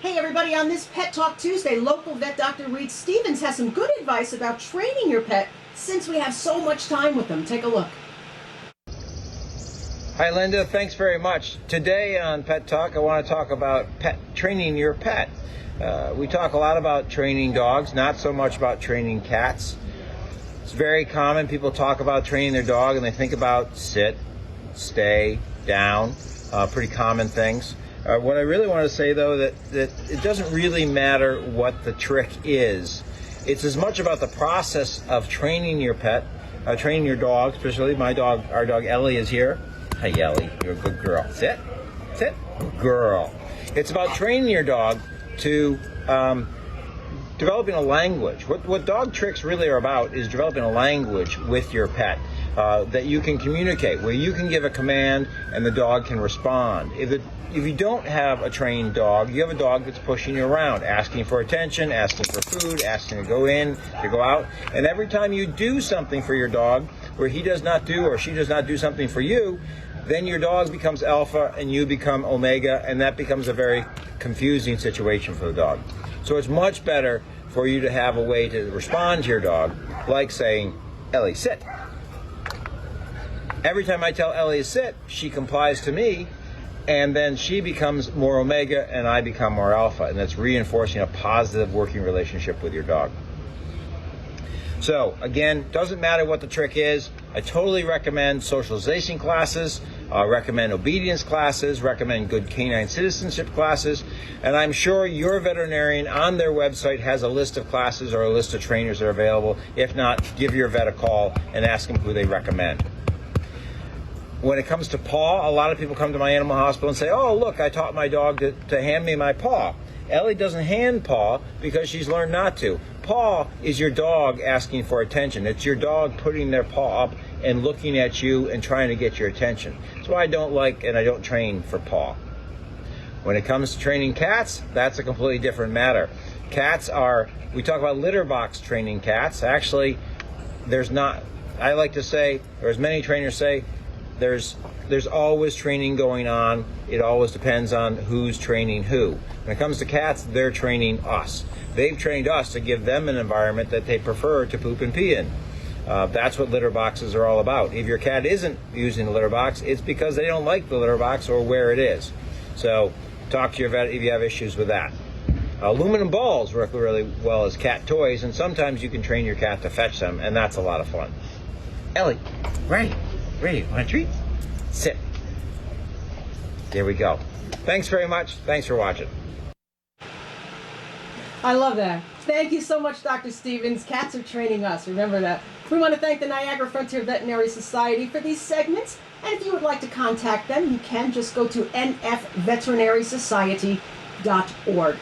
Hey everybody, on this Pet Talk Tuesday, local vet Dr. Reed Stevens has some good advice about training your pet since we have so much time with them. Take a look. Hi Linda, thanks very much. Today on Pet Talk I want to talk about training your pet. We talk a lot about training dogs, not so much about training cats. It's very common, people talk about training their dog and they think about sit, stay, down, pretty common things. What I really want to say though, that it doesn't really matter what the trick is. It's as much about the process of training your pet, training your dog, especially our dog Ellie is here. Hey Ellie, you're a good girl. Sit, sit, good girl. It's about training your dog to developing a language. What dog tricks really are about is developing a language with your pet that you can communicate, where you can give a command and the dog can respond. If you don't have a trained dog, you have a dog that's pushing you around, asking for attention, asking for food, asking to go in, to go out. And every time you do something for your dog where he does not do or she does not do something for you, then your dog becomes alpha and you become omega, and that becomes a very confusing situation for the dog. So it's much better for you to have a way to respond to your dog, like saying, Ellie, sit. Every time I tell Ellie to sit, she complies to me, and then she becomes more omega and I become more alpha, and that's reinforcing a positive working relationship with your dog. So again, doesn't matter what the trick is. I totally recommend socialization classes, recommend obedience classes, recommend good canine citizenship classes, and I'm sure your veterinarian on their website has a list of classes or a list of trainers that are available. If not, give your vet a call and ask them who they recommend. When it comes to paw, a lot of people come to my animal hospital and say, oh, look, I taught my dog to hand me my paw. Ellie doesn't hand paw because she's learned not to. Paw is your dog asking for attention. It's your dog putting their paw up and looking at you and trying to get your attention. That's why I don't like and I don't train for paw. When it comes to training cats, that's a completely different matter. We talk about litter box training cats. Actually, I like to say, or as many trainers say, there's always training going on. It always depends on who's training who. When it comes to cats, they're training us. They've trained us to give them an environment that they prefer to poop and pee in. That's what litter boxes are all about. If your cat isn't using the litter box, it's because they don't like the litter box or where it is. So talk to your vet if you have issues with that. Aluminum balls work really well as cat toys, and sometimes you can train your cat to fetch them, and that's a lot of fun. Ellie, ready, want a treat? Sit. There we go. Thanks very much. Thanks for watching. I love that. Thank you so much, Dr. Stevens. Cats are training us. Remember that. We want to thank the Niagara Frontier Veterinary Society for these segments. And if you would like to contact them, you can just go to nfveterinarysociety.org.